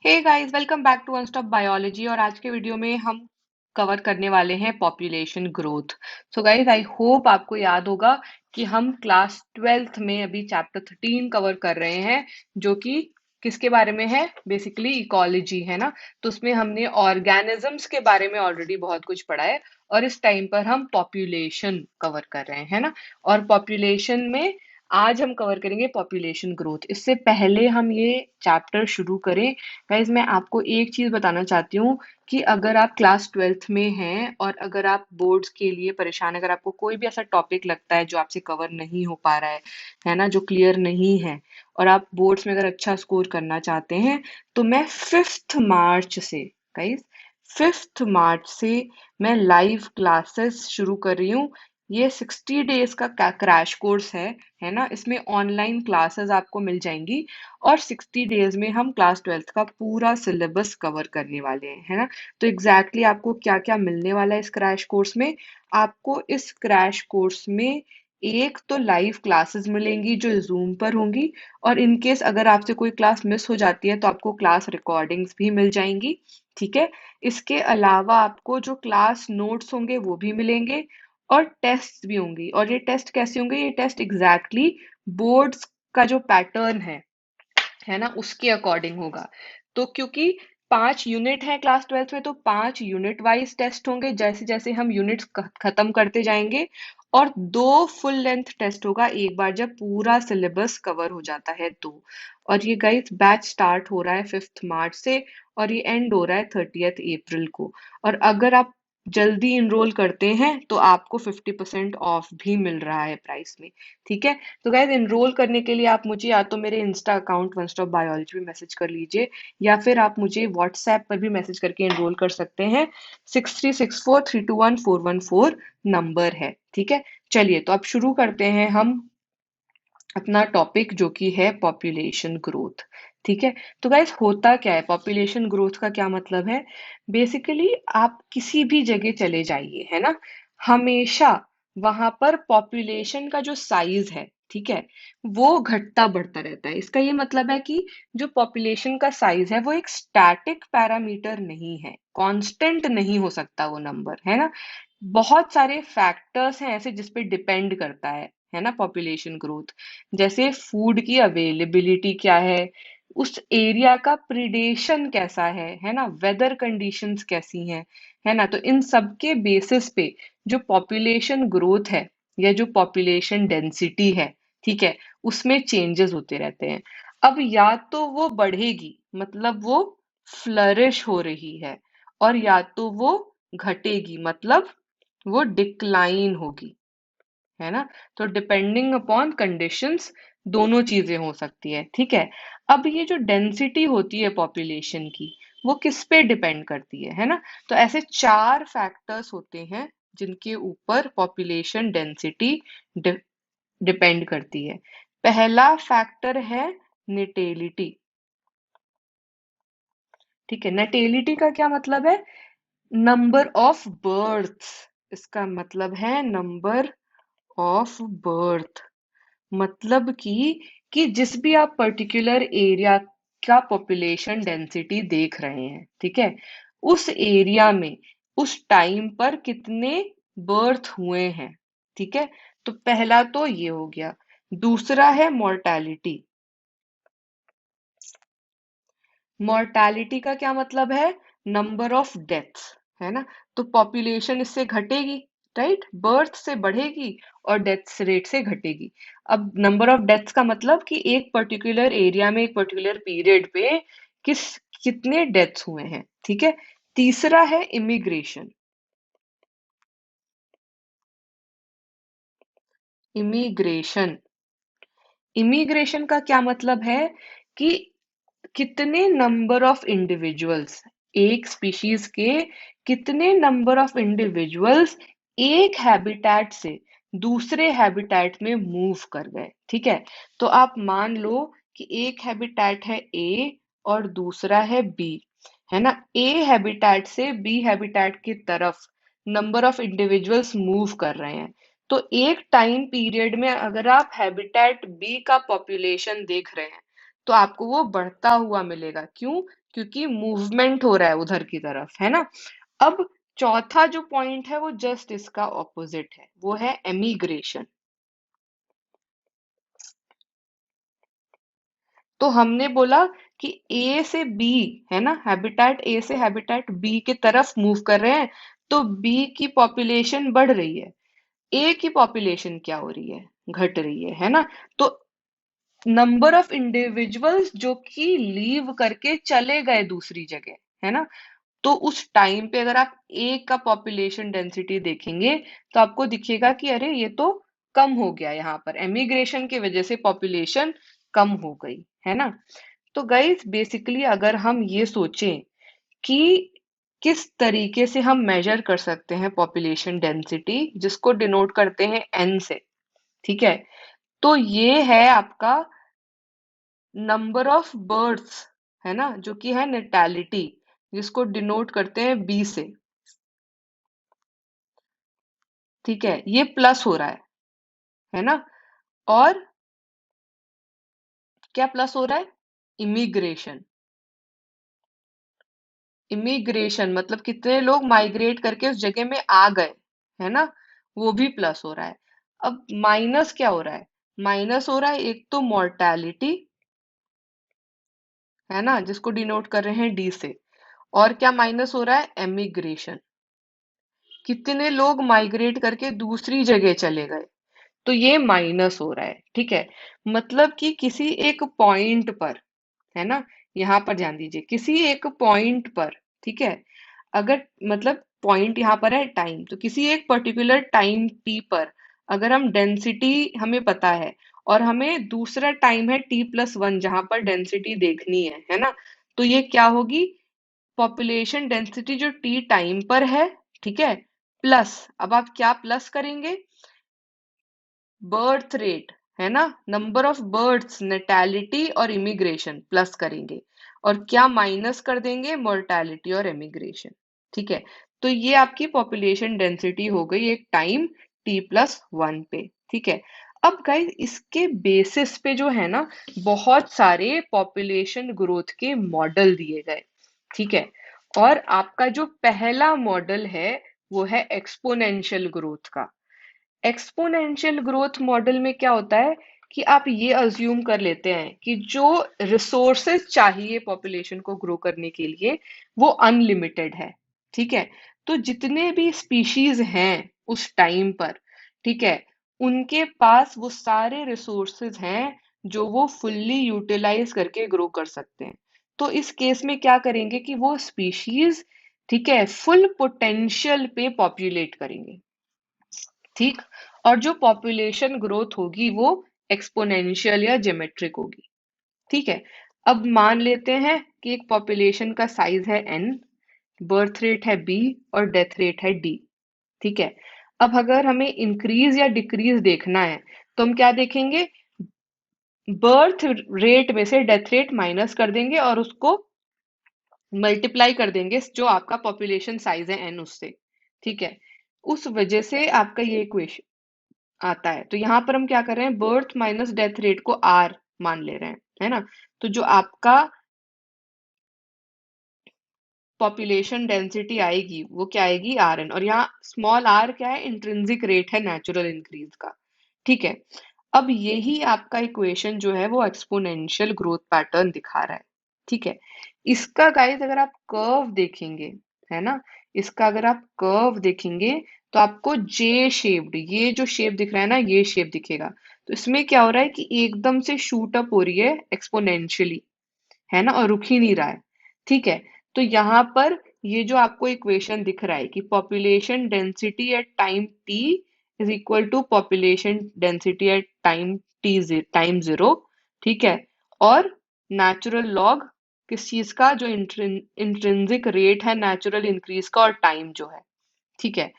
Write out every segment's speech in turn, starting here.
Hey guys, welcome back to one stop biology. और आज के वीडियो में हम कवर करने वाले हैं population growth. So guys, I hope आपको याद होगा कि हम क्लास 12th में अभी चैप्टर 13 कवर कर रहे हैं, जो कि किसके बारे में है? बेसिकली इकोलॉजी, है ना। तो उसमें हमने ऑर्गेनिजम्स के बारे में ऑलरेडी बहुत कुछ पढ़ा है, और इस टाइम पर हम पॉपुलेशन कवर कर रहे हैं, है ना। और पॉपुलेशन में आज हम कवर करेंगे पॉपुलेशन ग्रोथ। इससे पहले हम ये चैप्टर शुरू करें, गाइज मैं आपको एक चीज बताना चाहती हूँ कि अगर आप क्लास 12th में हैं और अगर आप बोर्ड्स के लिए परेशान, अगर आपको कोई भी ऐसा टॉपिक लगता है जो आपसे कवर नहीं हो पा रहा है ना, जो क्लियर नहीं है, और आप बोर्ड्स में अगर अच्छा स्कोर करना चाहते हैं, तो मैं 5th मार्च से, गाइज 5th मार्च से मैं लाइव क्लासेस शुरू कर रही हूँ। ये 60 डेज का क्रैश कोर्स है ना। इसमें ऑनलाइन क्लासेस आपको मिल जाएंगी, और 60 डेज में हम क्लास 12th का पूरा सिलेबस कवर करने वाले हैं, है ना। तो एग्जैक्टली आपको क्या क्या मिलने वाला है इस क्रैश कोर्स में? आपको इस क्रैश कोर्स में एक तो लाइव क्लासेस मिलेंगी जो जूम पर होंगी, और इन केस अगर आपसे कोई क्लास मिस हो जाती है तो आपको क्लास रिकॉर्डिंग्स भी मिल जाएंगी, ठीक है। इसके अलावा आपको जो क्लास नोट्स होंगे वो भी मिलेंगे, और टेस्ट भी होंगी। और ये टेस्ट कैसे होंगे? ये टेस्ट एग्जैक्टली बोर्ड्स का जो पैटर्न है ना, उसके अकॉर्डिंग होगा। तो क्योंकि 5 यूनिट है क्लास 12th में, तो 5 यूनिट वाइज टेस्ट होंगे, जैसे जैसे हम यूनिट्स खत्म करते जाएंगे। और 2 फुल लेंथ टेस्ट होगा एक बार जब पूरा सिलेबस कवर हो जाता है तो। और ये गाइस बैच स्टार्ट हो रहा है 5th मार्च से, और ये एंड हो रहा है 30th अप्रैल को। और अगर आप जल्दी इनरोल करते हैं तो आपको 50% ऑफ भी मिल रहा है प्राइस में, ठीक है। तो गाइज इनरोल करने के लिए आप मुझे या तो मेरे Insta account one stop biology में मैसेज कर लीजिए, या फिर आप मुझे व्हाट्सएप पर भी मैसेज करके इनरोल कर सकते हैं। 6364321414 नंबर है, ठीक है। चलिए तो अब शुरू करते हैं हम अपना टॉपिक, जो कि है पॉपुलेशन ग्रोथ, ठीक है। तो गाइस होता क्या है? पॉपुलेशन ग्रोथ का क्या मतलब है? बेसिकली आप किसी भी जगह चले जाइए, है ना, हमेशा वहां पर पॉपुलेशन का जो साइज है, ठीक है, वो घटता बढ़ता रहता है। इसका ये मतलब है कि जो पॉपुलेशन का साइज है वो एक स्टैटिक पैरामीटर नहीं है, कांस्टेंट नहीं हो सकता वो नंबर, है ना। बहुत सारे फैक्टर्स हैं ऐसे जिस पे डिपेंड करता है ना पॉपुलेशन ग्रोथ। जैसे फूड की अवेलेबिलिटी क्या है, उस एरिया का प्रिडेशन कैसा है ना, वेदर कंडीशंस कैसी हैं, है ना। तो इन सब के बेसिस पे जो पॉपुलेशन ग्रोथ है या जो पॉपुलेशन डेंसिटी है, ठीक है, उसमें चेंजेस होते रहते हैं। अब या तो वो बढ़ेगी, मतलब वो फ्लरिश हो रही है, और या तो वो घटेगी, मतलब वो डिक्लाइन होगी, है ना। तो डिपेंडिंग अपॉन कंडीशंस दोनों चीजें हो सकती है, ठीक है। अब ये जो डेंसिटी होती है पॉपुलेशन की, वो किस पे डिपेंड करती है ना। तो ऐसे 4 फैक्टर्स होते हैं जिनके ऊपर पॉपुलेशन डेंसिटी डिपेंड करती है। पहला फैक्टर है नेटेलिटी, ठीक है। नेटेलिटी का क्या मतलब है? Number of births. इसका मतलब है नंबर ऑफ बर्थ। मतलब कि जिस भी आप पर्टिकुलर एरिया का पॉपुलेशन डेंसिटी देख रहे हैं, ठीक है, उस एरिया में उस टाइम पर कितने बर्थ हुए हैं, ठीक है। तो पहला तो ये हो गया। दूसरा है मॉर्टैलिटी। मॉर्टैलिटी का क्या मतलब है? नंबर ऑफ डेथ्स, है ना। तो पॉपुलेशन इससे घटेगी, राइट, बर्थ से बढ़ेगी और डेथ रेट से घटेगी। अब नंबर ऑफ डेथ्स का मतलब कि एक पर्टिकुलर एरिया में एक पर्टिकुलर पीरियड पे किस कितने डेथ्स हुए हैं, ठीक है। तीसरा है इमिग्रेशन। इमिग्रेशन इमिग्रेशन का क्या मतलब है कि कितने नंबर ऑफ इंडिविजुअल्स, एक स्पीशीज के कितने नंबर ऑफ इंडिविजुअल्स एक हैबिटेट से दूसरे हैबिटेट में मूव कर गए, ठीक है। तो आप मान लो कि एक हैबिटेट है ए और दूसरा है बी, है ना। ए हैबिटेट से बी हैबिटेट की तरफ नंबर ऑफ इंडिविजुअल्स मूव कर रहे हैं। तो एक टाइम पीरियड में अगर आप हैबिटेट बी का पॉपुलेशन देख रहे हैं, तो आपको वो बढ़ता हुआ मिलेगा। क्यों? क्योंकि मूवमेंट हो रहा है उधर की तरफ, है ना। अब चौथा जो पॉइंट है वो जस्ट इसका ऑपोजिट है, वो है एमिग्रेशन। तो हमने बोला कि ए से बी, है ना, हैबिटेट ए से हैबिटेट बी की तरफ मूव कर रहे हैं, तो बी की पॉपुलेशन बढ़ रही है, ए की पॉपुलेशन क्या हो रही है, घट रही है ना। तो नंबर ऑफ इंडिविजुअल्स जो कि लीव करके चले गए दूसरी जगह, है ना, तो उस टाइम पे अगर आप ए का पॉपुलेशन डेंसिटी देखेंगे तो आपको दिखेगा कि अरे ये तो कम हो गया, यहाँ पर एमिग्रेशन की वजह से पॉपुलेशन कम हो गई, है ना। तो गाइस बेसिकली अगर हम ये सोचें कि किस तरीके से हम मेजर कर सकते हैं पॉपुलेशन डेंसिटी, जिसको डिनोट करते हैं एन से, ठीक है, तो ये है आपका नंबर ऑफ बर्ड्स, है ना, जो कि है नेटैलिटी, जिसको डिनोट करते हैं बी से, ठीक है, ये प्लस हो रहा है ना। और क्या प्लस हो रहा है? इमिग्रेशन। इमिग्रेशन मतलब कितने लोग माइग्रेट करके उस जगह में आ गए, है ना, वो भी प्लस हो रहा है। अब माइनस क्या हो रहा है? माइनस हो रहा है एक तो मोर्टेलिटी, है ना, जिसको डिनोट कर रहे हैं डी से। और क्या माइनस हो रहा है? एमिग्रेशन, कितने लोग माइग्रेट करके दूसरी जगह चले गए, तो ये माइनस हो रहा है, ठीक है। मतलब कि किसी एक पॉइंट पर, है ना, यहाँ पर ध्यान दीजिए, किसी एक पॉइंट पर, ठीक है, अगर मतलब पॉइंट यहाँ पर है टाइम, तो किसी एक पर्टिकुलर टाइम टी पर अगर हम डेंसिटी हमें पता है और हमें दूसरा टाइम है t+1 जहां पर डेंसिटी देखनी है ना, तो ये क्या होगी? पॉपुलेशन डेंसिटी जो टी टाइम पर है, ठीक है, प्लस, अब आप क्या प्लस करेंगे? बर्थ रेट, है ना, नंबर ऑफ बर्ड्स, नेटैलिटी और इमिग्रेशन प्लस करेंगे, और क्या माइनस कर देंगे? मोर्टेलिटी और इमिग्रेशन, ठीक है। तो ये आपकी पॉपुलेशन डेंसिटी हो गई एक टाइम t+1 पे, ठीक है। अब गाइस इसके बेसिस पे जो है ना, बहुत सारे पॉपुलेशन ग्रोथ के मॉडल दिए गए, ठीक है। और आपका जो पहला मॉडल है वो है एक्सपोनेंशियल ग्रोथ का। एक्सपोनेंशियल ग्रोथ मॉडल में क्या होता है कि आप ये अज्यूम कर लेते हैं कि जो रिसोर्सेज चाहिए पॉपुलेशन को ग्रो करने के लिए वो अनलिमिटेड है, ठीक है। तो जितने भी स्पीशीज हैं उस टाइम पर, ठीक है, उनके पास वो सारे रिसोर्सेज हैं जो वो फुल्ली यूटिलाइज करके ग्रो कर सकते हैं। तो इस केस में क्या करेंगे कि वो स्पीशीज, ठीक है, फुल पोटेंशियल पे पॉपुलेट करेंगे, ठीक। और जो पॉपुलेशन ग्रोथ होगी वो एक्सपोनेंशियल या ज्योमेट्रिक होगी, ठीक है। अब मान लेते हैं कि एक पॉपुलेशन का साइज है n, बर्थ रेट है b और डेथ रेट है d, ठीक है। अब अगर हमें इंक्रीज या डिक्रीज देखना है तो हम क्या देखेंगे? बर्थ रेट में से डेथ रेट माइनस कर देंगे और उसको मल्टीप्लाई कर देंगे जो आपका पॉपुलेशन साइज है n उससे, ठीक है। उस वजह से आपका ये इक्वेशन आता है। तो यहाँ पर हम क्या कर रहे हैं? बर्थ माइनस डेथ रेट को आर मान ले रहे हैं, है ना। तो जो आपका पॉपुलेशन डेंसिटी आएगी वो क्या आएगी? आर एन, और यहाँ स्मॉल आर क्या है? इंट्रिंसिक रेट है नेचुरल इंक्रीज का, ठीक है। अब यही आपका इक्वेशन जो है वो एक्सपोनेंशियल ग्रोथ पैटर्न दिखा रहा है, ठीक है। इसका गाइस अगर आप कर्व देखेंगे, है ना, इसका अगर आप कर्व देखेंगे तो आपको जे शेप्ड, ये जो शेप दिख रहा है ना, ये शेप दिखेगा। तो इसमें क्या हो रहा है कि एकदम से शूट अप हो रही है एक्सपोनेंशियली, है ना, और रुक ही नहीं रहा है, ठीक है। तो यहाँ पर ये जो आपको इक्वेशन दिख रहा है कि population density at time T is equal to population density at time zero, ठीक है। और नेचुरल लॉग किस चीज का? जो इंट्रिंसिक रेट है नेचुरल इंक्रीज का और टाइम जो है, ठीक है।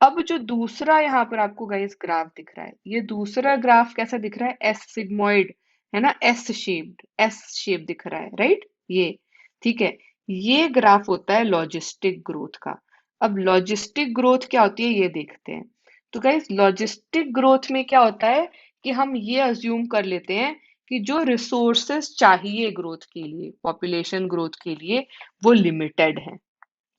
अब जो दूसरा यहाँ पर आपको गाइस ग्राफ दिख रहा है, ये दूसरा ग्राफ कैसा दिख रहा है? एस सिग्मोइड, है ना, एस शेप दिख रहा है, राइट, ये, ठीक है। ये ग्राफ होता है लॉजिस्टिक ग्रोथ का। अब लॉजिस्टिक ग्रोथ क्या होती है ये देखते हैं। तो गाइस लॉजिस्टिक ग्रोथ में क्या होता है कि हम ये अज्यूम कर लेते हैं कि जो रिसोर्सेस चाहिए ग्रोथ के लिए, पॉपुलेशन ग्रोथ के लिए, वो लिमिटेड है।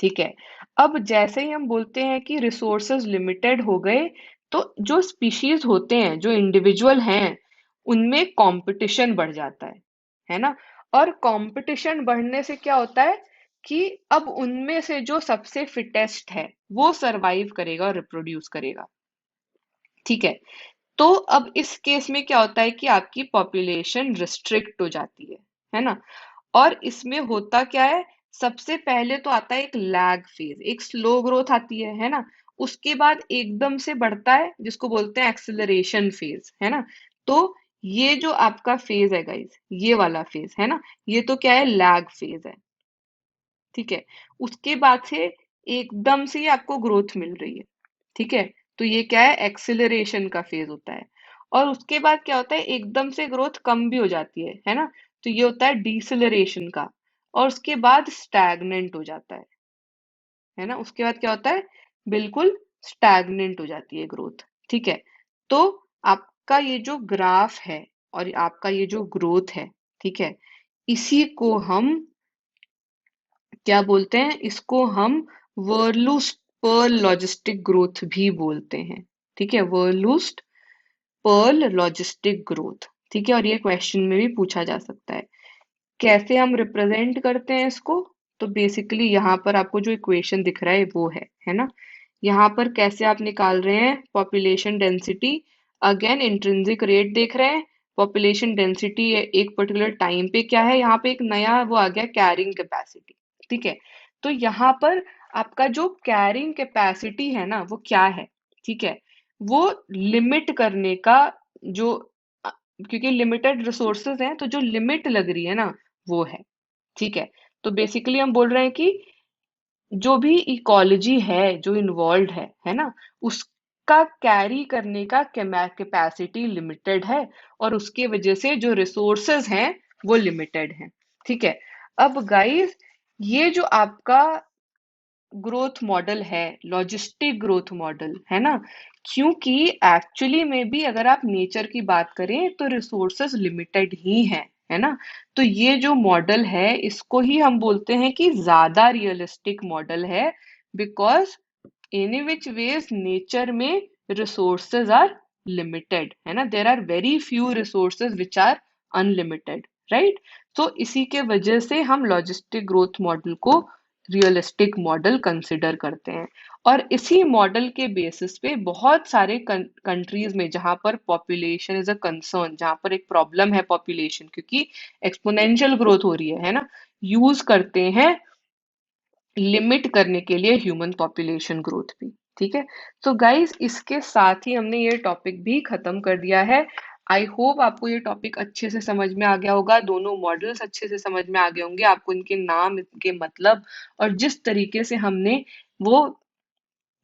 ठीक है। अब जैसे ही हम बोलते हैं कि रिसोर्सेज लिमिटेड हो गए, तो जो स्पीशीज होते हैं, जो इंडिविजुअल हैं, उनमें कंपटीशन बढ़ जाता है ना। और कंपटीशन बढ़ने से क्या होता है कि अब उनमें से जो सबसे फिटेस्ट है वो सरवाइव करेगा और रिप्रोड्यूस करेगा। ठीक है। तो अब इस केस में क्या होता है कि आपकी पॉपुलेशन रिस्ट्रिक्ट हो जाती है ना। और इसमें होता क्या है, सबसे पहले तो आता है एक लैग फेज, एक स्लो ग्रोथ आती है ना। उसके बाद एकदम से बढ़ता है जिसको बोलते हैं एक्सेलरेशन फेज, है ना। तो ये जो आपका फेज है गाइस, ये वाला फेज है ना, ये तो क्या है, लैग फेज है। ठीक है। उसके बाद से एकदम से ही आपको ग्रोथ मिल रही है। ठीक है। तो ये क्या है, एक्सेलरेशन का फेज होता है। और उसके बाद क्या होता है, एकदम से ग्रोथ कम भी हो जाती है ना। तो ये होता है डिसलरेशन का। और उसके बाद स्टैग्नेंट हो जाता है ना। उसके बाद क्या होता है, बिल्कुल स्टैग्नेंट हो जाती है ग्रोथ। ठीक है। तो आपका ये जो ग्राफ है और आपका ये जो ग्रोथ है, ठीक है, इसी को हम क्या बोलते हैं, इसको हम वर्लूस्ट पर्ल लॉजिस्टिक ग्रोथ भी बोलते हैं। ठीक है, वर्लूस्ट पर्ल लॉजिस्टिक ग्रोथ। ठीक है। और ये क्वेश्चन में भी पूछा जा सकता है। कैसे हम रिप्रेजेंट करते हैं इसको, तो बेसिकली यहाँ पर आपको जो इक्वेशन दिख रहा है वो है ना। यहाँ पर कैसे आप निकाल रहे हैं population density, again intrinsic rate देख रहे हैं, पॉपुलेशन डेंसिटी एक पर्टिकुलर टाइम पे क्या है, यहाँ पे एक नया वो आ गया कैरिंग कैपेसिटी। ठीक है। तो यहाँ पर आपका जो कैरिंग कैपेसिटी है ना, वो क्या है, ठीक है, वो लिमिट करने का जो क्योंकि लिमिटेड रिसोर्सेज हैं, तो जो लिमिट लग रही है ना, वो है। ठीक है। तो बेसिकली हम बोल रहे हैं कि जो भी इकोलॉजी है जो इन्वॉल्व है ना, उसका कैरी करने का कैपेसिटी लिमिटेड है, और उसके वजह से जो रिसोर्सेज हैं वो लिमिटेड हैं। ठीक है। अब गाइस, ये जो आपका ग्रोथ मॉडल है, लॉजिस्टिक ग्रोथ मॉडल है ना, क्योंकि एक्चुअली में भी अगर आप नेचर की बात करें तो रिसोर्सेज लिमिटेड ही है ना। तो ये जो मॉडल है इसको ही हम बोलते हैं कि ज्यादा रियलिस्टिक मॉडल है, because in which ways nature में रिसोर्सेज आर लिमिटेड, है ना, there are very few resources which are unlimited, right. तो इसी के वजह से हम लॉजिस्टिक ग्रोथ मॉडल को रियलिस्टिक मॉडल कंसिडर करते हैं। और इसी मॉडल के बेसिस पे बहुत सारे कंट्रीज में जहां पर पॉपुलेशन इज अ कंसर्न, जहां पर एक प्रॉब्लम है पॉपुलेशन, क्योंकि एक्सपोनेंशियल ग्रोथ हो रही है ना, यूज करते हैं लिमिट करने के लिए ह्यूमन पॉपुलेशन ग्रोथ भी। ठीक है। तो गाइस, इसके साथ ही हमने ये टॉपिक भी खत्म कर दिया है। आई होप आपको ये टॉपिक अच्छे से समझ में आ गया होगा, दोनों मॉडल्स अच्छे से समझ में आ गए होंगे, आपको इनके नाम, इनके मतलब, और जिस तरीके से हमने वो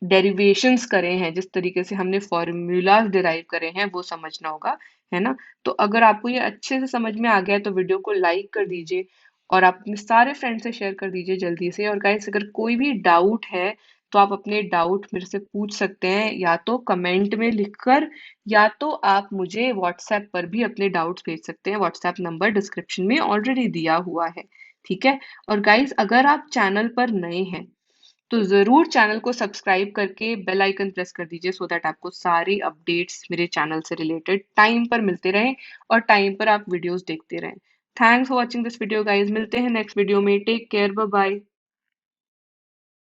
डेरिवेशंस करे हैं, जिस तरीके से हमने फॉर्मूलाज डिराइव करे हैं, वो समझना होगा, है ना। तो अगर आपको ये अच्छे से समझ में आ गया है तो वीडियो को लाइक कर दीजिए और आप अपने सारे फ्रेंड से शेयर कर दीजिए जल्दी से। और गाइस, अगर कोई भी डाउट है तो आप अपने डाउट मेरे से पूछ सकते हैं, या तो कमेंट में लिखकर, या तो आप मुझे व्हाट्सएप पर भी अपने डाउट्स भेज सकते हैं। व्हाट्सएप नंबर डिस्क्रिप्शन में ऑलरेडी दिया हुआ है। ठीक है। और गाइस, अगर आप चैनल पर नए हैं तो जरूर चैनल को सब्सक्राइब करके बेल आइकन प्रेस कर दीजिए, सो दैट आपको सारी अपडेट्स मेरे चैनल से रिलेटेड टाइम पर मिलते रहें और टाइम पर आप वीडियोस देखते रहें। Thanks for watching this video guys, मिलते हैं नेक्स्ट वीडियो में। Take care, bye bye.